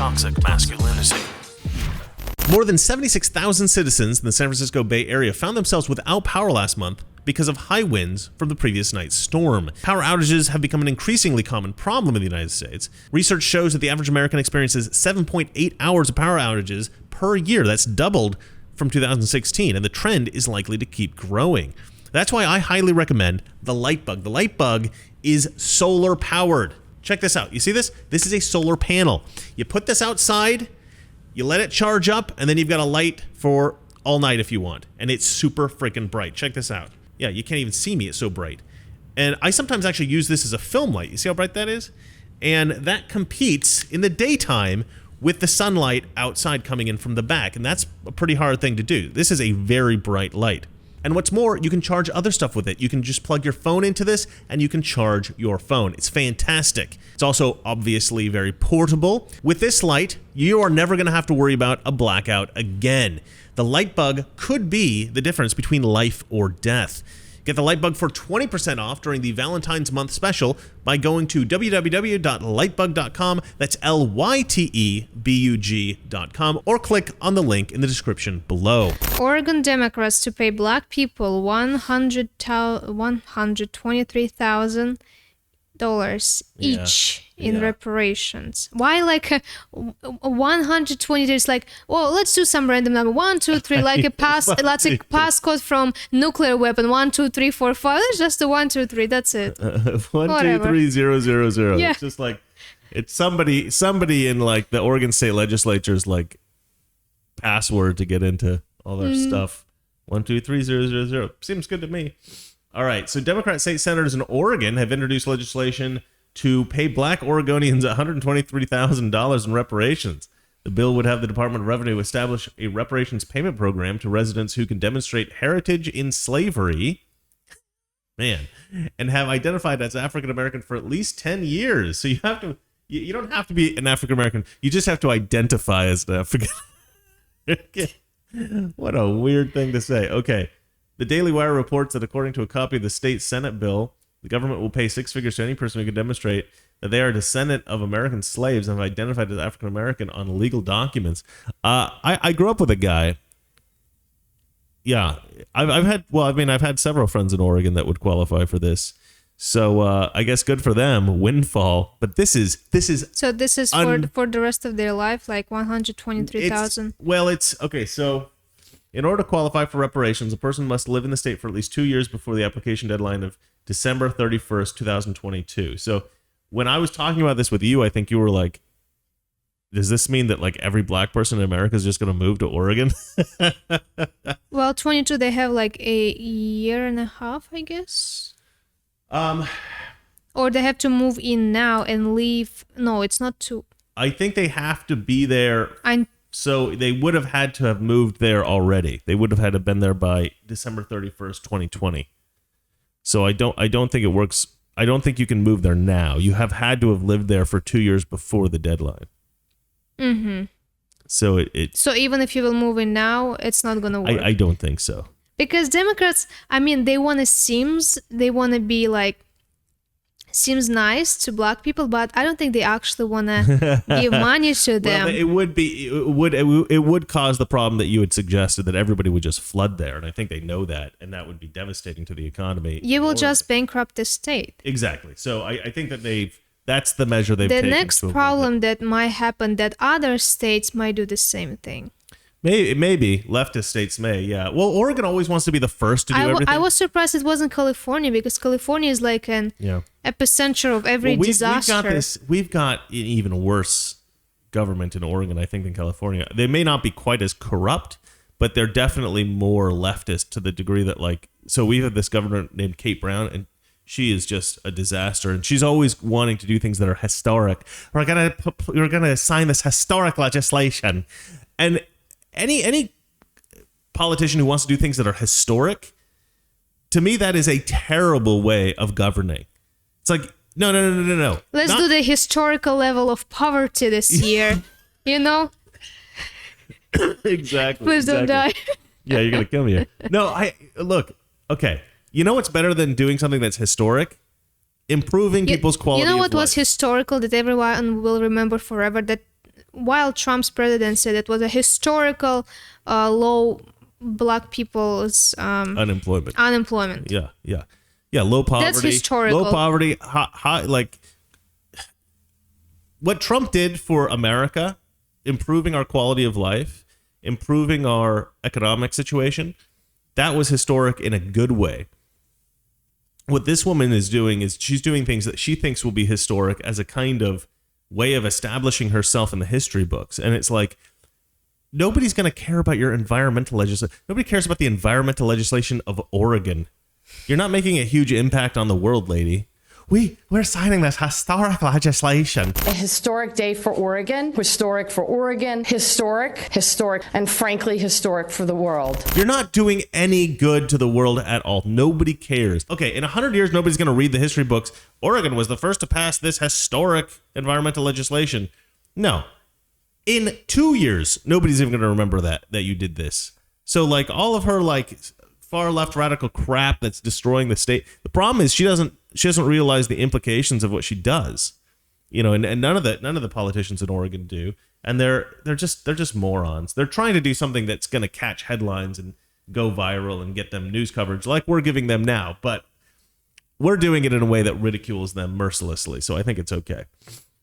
toxic masculinity. More than 76,000 citizens in the San Francisco Bay Area found themselves without power last month because of high winds from the previous night's storm. Power outages have become an increasingly common problem in the United States. Research shows that the average American experiences 7.8 hours of power outages per year. That's doubled from 2016, and the trend is likely to keep growing. That's why I highly recommend the Lightbug. The Lightbug is solar powered. Check this out. You see this? This is a solar panel. You put this outside, you let it charge up, and then you've got a light for all night if you want. And it's super freaking bright. Check this out. Yeah, you can't even see me. It's so bright. And I sometimes actually use this as a film light. You see how bright that is? And that competes in the daytime with the sunlight outside coming in from the back. And that's a pretty hard thing to do. This is a very bright light. And what's more, you can charge other stuff with it. You can just plug your phone into this and you can charge your phone. It's fantastic. It's also obviously very portable. With this light, you are never going to have to worry about a blackout again. The Lightbug could be the difference between life or death. Get the Lightbug for 20% off during the Valentine's Month special by going to www.lightbug.com. That's LYTEBUG.com, or click on the link in the description below. Oregon Democrats to pay black people $123,000 each in reparations. Why like 120? It's like, well, let's do some random number. 1, 2, 3, like a pass. Let's a passcode from nuclear weapon. 1, 2, 3, 4, 5. It's just the 1, 2, 3. That's it. 1, 2, 3, 0, 0, 0. Yeah. It's just like it's somebody in like the Oregon State Legislature's like password to get into all their stuff. 1, 2, 3, 0, 0, 0. Seems good to me. All right, so Democrat state senators in Oregon have introduced legislation to pay black Oregonians $123,000 in reparations. The bill would have the Department of Revenue establish a reparations payment program to residents who can demonstrate heritage in slavery, and have identified as African American for at least 10 years. So you don't have to be an African American. You just have to identify as an African American. What a weird thing to say. Okay. The Daily Wire reports that according to a copy of the state Senate bill, the government will pay 6 figures to any person who can demonstrate that they are a descendant of American slaves and have identified as African American on legal documents. I grew up with a guy. Yeah, I've had several friends in Oregon that would qualify for this. So I guess good for them, windfall. But this is So this is for the rest of their life, like 123,000. Well, it's okay. So, in order to qualify for reparations, a person must live in the state for at least 2 years before the application deadline of December 31st, 2022. So when I was talking about this with you, I think you were like, does this mean that like every black person in America is just going to move to Oregon? Well, 22, they have like a year and a half, I guess. Or they have to move in now and leave. No, it's not 2. I think they have to be there. So they would have had to have moved there already. They would have had to have been there by December 31st, 2020. So I don't think it works. I don't think you can move there now. You have had to have lived there for 2 years before the deadline. Mm-hmm. So So even if you will move in now, it's not going to work. I don't think so. Because Democrats, I mean, they want to be like, seems nice to black people, but I don't think they actually want to give money to them. Well, it would cause the problem that you had suggested, that everybody would just flood there, and I think they know that, and that would be devastating to the economy. You will just bankrupt the state. Exactly. So I think that that's the measure they've taken. The next problem that might happen, that other states might do the same thing. Maybe leftist states may, yeah. Well, Oregon always wants to be the first to do everything. I was surprised it wasn't California, because California is like an epicenter of every disaster. We've got an even worse government in Oregon, I think, than California. They may not be quite as corrupt, but they're definitely more leftist to the degree that, like, so we have this governor named Kate Brown, and she is just a disaster, and she's always wanting to do things that are historic. We're gonna sign this historic legislation, and any politician who wants to do things that are historic, to me, that is a terrible way of governing. It's like, no. Let's do the historical level of poverty this year, you know? Exactly. Please don't die. Yeah, you're going to kill me here. No, look, okay. You know what's better than doing something that's historic? Improving people's quality of life. You know what was historical that everyone will remember forever? That while Trump's presidency, that was a historical low black people's unemployment. Yeah. Low poverty. That's historical. Low poverty. High, like what Trump did for America, improving our quality of life, improving our economic situation, that was historic in a good way. What this woman is doing is she's doing things that she thinks will be historic as a kind of way of establishing herself in the history books. And it's like, nobody's going to care about your environmental legislation. Nobody cares about the environmental legislation of Oregon. You're not making a huge impact on the world, lady. We're signing this historic legislation. A historic day for Oregon, historic, and frankly, historic for the world. You're not doing any good to the world at all. Nobody cares. Okay, in 100 years, nobody's going to read the history books. Oregon was the first to pass this historic environmental legislation. No. In 2 years, nobody's even going to remember that you did this. So, like, all of her, like, far left radical crap that's destroying the state. The problem is she doesn't realize the implications of what she does, you know, and none of the politicians in Oregon do, and they're just morons. They're trying to do something that's going to catch headlines and go viral and get them news coverage like we're giving them now, but we're doing it in a way that ridicules them mercilessly. So I think it's okay.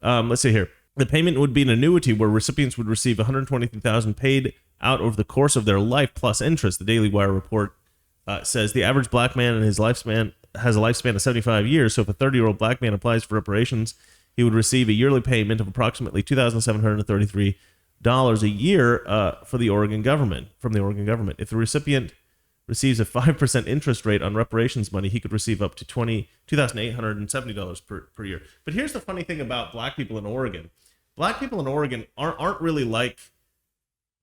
Let's see here. The payment would be an annuity where recipients would receive $123,000 paid out over the course of their life plus interest. The Daily Wire report says the average black man in his lifespan has a lifespan of 75 years. So if a 30-year-old black man applies for reparations, he would receive a yearly payment of approximately $2,733 a year from the Oregon government. If the recipient receives a 5% interest rate on reparations money, he could receive up to $2,870 per year. But here's the funny thing about black people in Oregon. Black people in Oregon aren't really like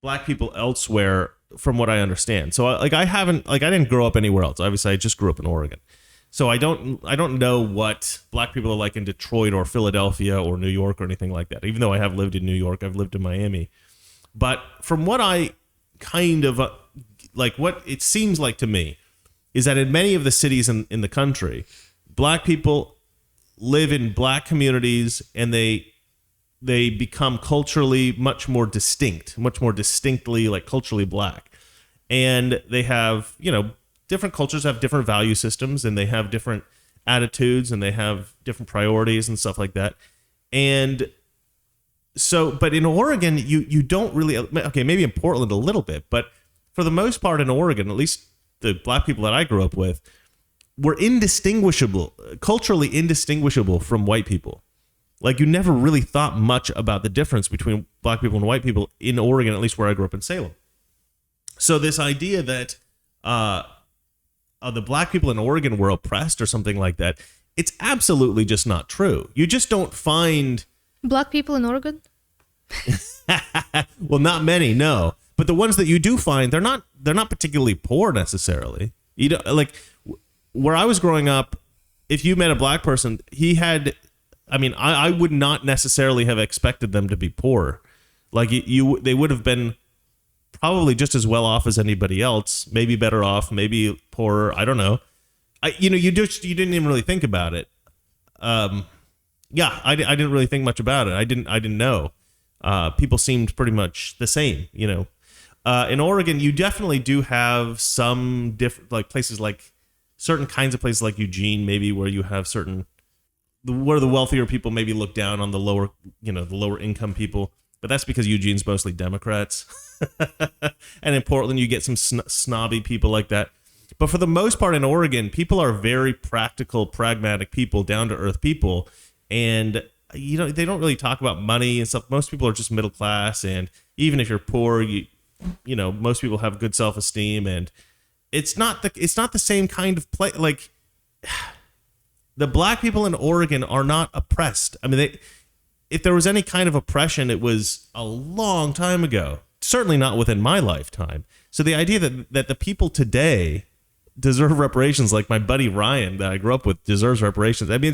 black people elsewhere, from what I understand. So I didn't grow up anywhere else. Obviously, I just grew up in Oregon. So I don't know what black people are like in Detroit or Philadelphia or New York or anything like that. Even though I have lived in New York, I've lived in Miami. But from what I kind of like, what it seems like to me is that in many of the cities in the country, black people live in black communities and they become culturally much more distinctly like culturally black. And they have, you know, different cultures have different value systems and they have different attitudes and they have different priorities and stuff like that. And so, but in Oregon, you don't really, okay, maybe in Portland a little bit, but for the most part in Oregon, at least the black people that I grew up with, were culturally indistinguishable from white people. Like, you never really thought much about the difference between black people and white people in Oregon, at least where I grew up in Salem. So this idea that the black people in Oregon were oppressed or something like that, it's absolutely just not true. You just don't find... Black people in Oregon? Well, not many, no. But the ones that you do find, they're not particularly poor necessarily. You don't, like, where I was growing up, if you met a black person, he had... I mean, I would not necessarily have expected them to be poor. Like they would have been probably just as well off as anybody else, maybe better off, maybe poorer. I don't know. You didn't even really think about it. I didn't really think much about it. I didn't know. People seemed pretty much the same, you know. In Oregon, you definitely do have some different, like places like certain kinds of places like Eugene, maybe where you have where the wealthier people maybe look down on the lower income people, but that's because Eugene's mostly Democrats. And in Portland, you get some snobby people like that. But for the most part in Oregon, people are very practical, pragmatic people, down-to-earth people. And, you know, they don't really talk about money and stuff. Most people are just middle class. And even if you're poor, you know, most people have good self-esteem. And it's not the same kind of play. Like... The black people in Oregon are not oppressed. I mean, if there was any kind of oppression, it was a long time ago. Certainly not within my lifetime. So the idea that the people today deserve reparations, like my buddy Ryan that I grew up with deserves reparations. I mean,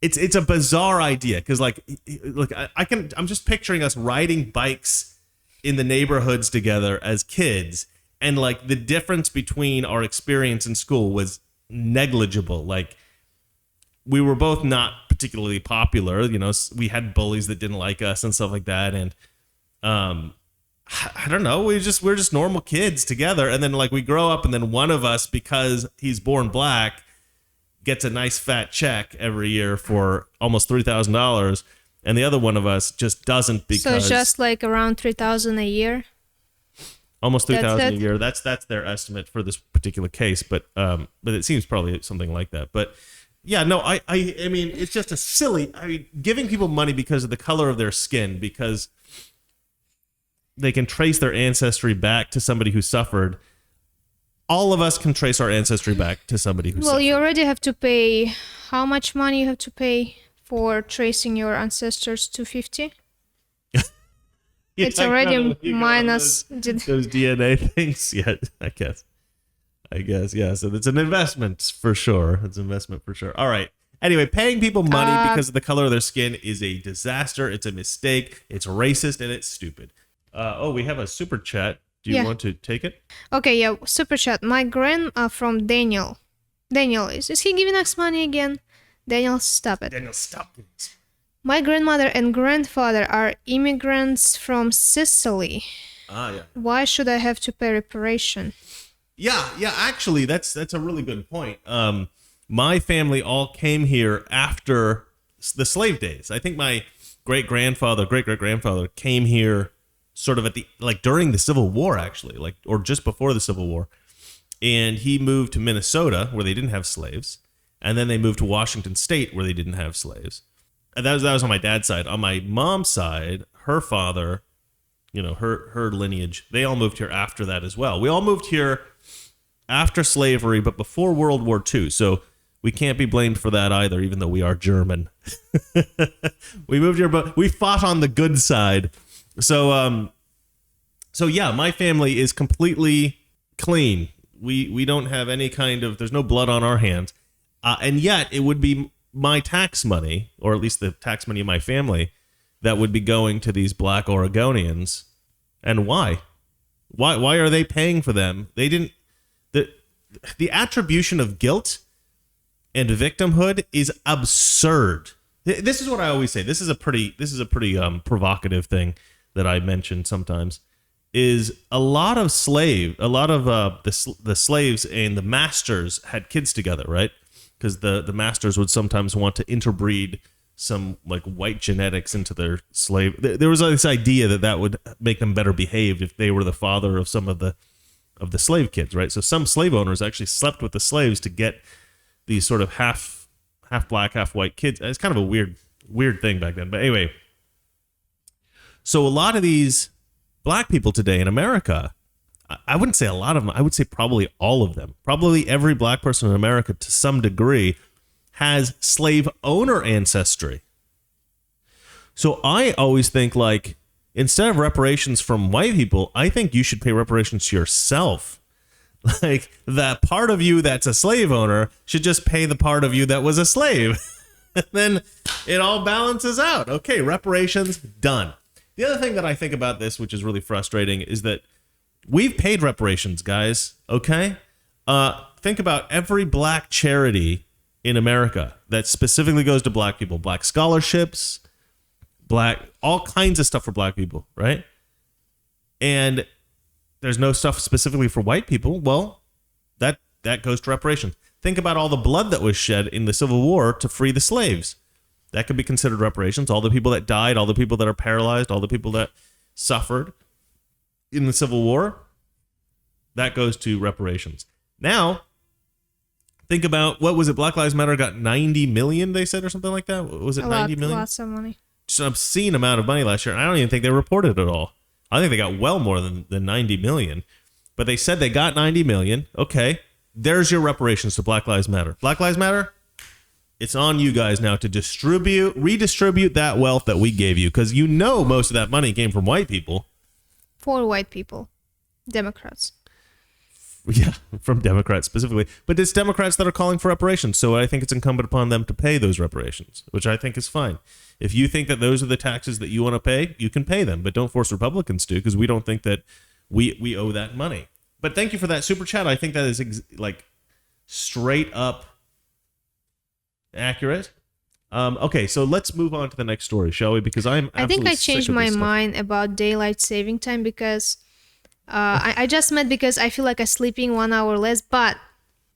it's a bizarre idea because I'm just picturing us riding bikes in the neighborhoods together as kids, and like the difference between our experience in school was negligible. Like, we were both not particularly popular. You know, we had bullies that didn't like us and stuff like that. And I don't know. We're just normal kids together. And then like we grow up, and then one of us, because he's born black, gets a nice fat check every year for almost $3,000, and the other one of us just doesn't, because So it's just like around 3,000 a year. almost 3,000 a it? year. That's their estimate for this particular case, but it seems probably something like that. But yeah, no, I mean, it's just a silly. I mean, giving people money because of the color of their skin, because they can trace their ancestry back to somebody who suffered. All of us can trace our ancestry back to somebody who Well, suffered. you already have to pay. How much money you have to pay for tracing your ancestors to 50? Yeah, It's already you got minus. those DNA things. Yeah, I guess, yeah. So it's an investment for sure. It's an investment for sure. All right. Anyway, paying people money because of the color of their skin is a disaster. It's a mistake. It's racist, and it's stupid. We have a super chat. Do you Yeah. want to take it? Okay, yeah, super chat. My from Daniel. Daniel, is he giving us money again? Daniel, stop it. Daniel, stop. Please. My grandmother and grandfather are immigrants from Sicily. Yeah. Why should I have to pay reparation? Yeah. Actually, that's a really good point. My family all came here after the slave days. I think my great great grandfather came here sort of during the Civil War, actually, or just before the Civil War, and he moved to Minnesota where they didn't have slaves, and then they moved to Washington State where they didn't have slaves. And that was on my dad's side. On my mom's side, her father, you know, her lineage, they all moved here after that as well. We all moved here after slavery, but before World War II. So we can't be blamed for that either, even though we are German. We moved here, but we fought on the good side. So yeah, my family is completely clean. We don't have any kind of, there's no blood on our hands. And yet it would be my tax money, or at least the tax money of my family, that would be going to these black Oregonians. And why? Why are they paying for them? They didn't. The attribution of guilt and victimhood is absurd. This is what I always say. This is a pretty provocative thing that I mention sometimes. Is a lot of the slaves and the masters had kids together, right? Because the masters would sometimes want to interbreed some like white genetics into their slave. There was this idea that would make them better behaved if they were the father of some of the slave kids, right? So some slave owners actually slept with the slaves to get these sort of half black, half white kids. It's kind of a weird thing back then. But anyway, so a lot of these black people today in America, I wouldn't say a lot of them, I would say probably all of them, probably every black person in America to some degree has slave owner ancestry. So I always think, like, instead of reparations from white people, I think you should pay reparations to yourself. Like, that part of you that's a slave owner should just pay the part of you that was a slave. And then it all balances out. Okay, reparations, done. The other thing that I think about this, which is really frustrating, is that we've paid reparations, guys, okay? Think about every black charity in America that specifically goes to black people. Black scholarships, all kinds of stuff for black people, right? And there's no stuff specifically for white people. Well, that goes to reparations. Think about all the blood that was shed in the Civil War to free the slaves. That could be considered reparations. All the people that died, all the people that are paralyzed, all the people that suffered in the Civil War, that goes to reparations. Now, think about, what was it? Black Lives Matter got 90 million, they said, or something like that. Was it 90 million? Lots of money. Just an obscene amount of money last year, and I don't even think they reported it all. I think they got well more than 90 million. But they said they got 90 million. Okay, there's your reparations to Black Lives Matter. Black Lives Matter, it's on you guys now to redistribute that wealth that we gave you, because you know most of that money came from white people. For white people. Democrats. Yeah, from Democrats specifically. But it's Democrats that are calling for reparations, so I think it's incumbent upon them to pay those reparations, which I think is fine. If you think that those are the taxes that you want to pay, you can pay them, but don't force Republicans to, because we don't think that we owe that money. But thank you for that super chat. I think that is like straight up accurate. Okay, so let's move on to the next story, shall we? Because I think absolutely I changed sick of my this stuff. mind about daylight saving time because I just meant because I feel like I'm sleeping 1 hour less, but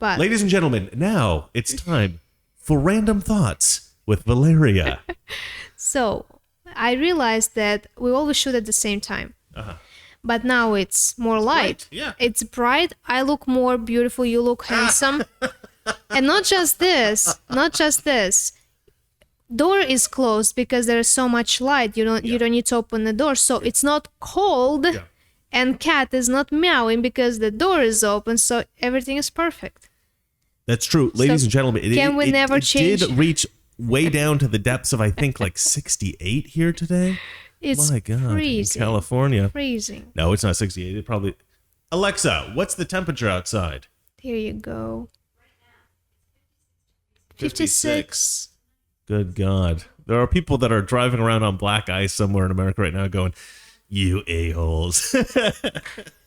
Ladies and gentlemen, now it's time for Random Thoughts with Valeria. so I realized that we always shoot at the same time. But now it's more light. bright, yeah. It's bright. I look more beautiful. You look handsome. And not just this. Door is closed because there is so much light. You don't need to open the door. So it's not cold. Yeah. And cat is not meowing because the door is open. So everything is perfect. That's true. Ladies and gentlemen, never it change? did reach way down to the depths of, I think, like 68 here today. It's My God, freezing. in California. Freezing. No, it's not 68. It probably... Alexa, what's the temperature outside? Here you go. 56. Good God. There are people that are driving around on black ice somewhere in America right now going, you a-holes.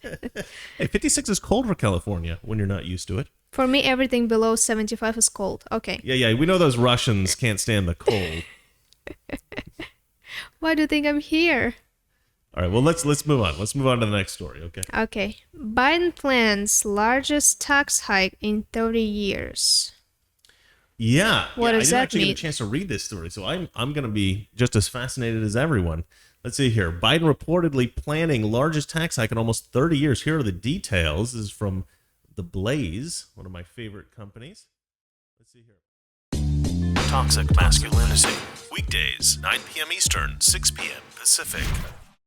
Hey, 56 is cold for California when you're not used to it. For me, everything below 75 is cold. Okay. Yeah, we know those Russians can't stand the cold. Why do you think I'm here? All right, well, let's move on. Let's move on to the next story, okay? Okay. Biden plans largest tax hike in 30 years. Yeah. What does I didn't that actually mean? get a chance to read this story, so I'm going to be just as fascinated as everyone. Let's see here. Biden reportedly planning largest tax hike in almost 30 years. Here are the details. This is from The Blaze, one of my favorite companies. Let's see here. Toxic Masculinity. Weekdays, 9 p.m. Eastern, 6 p.m. Pacific.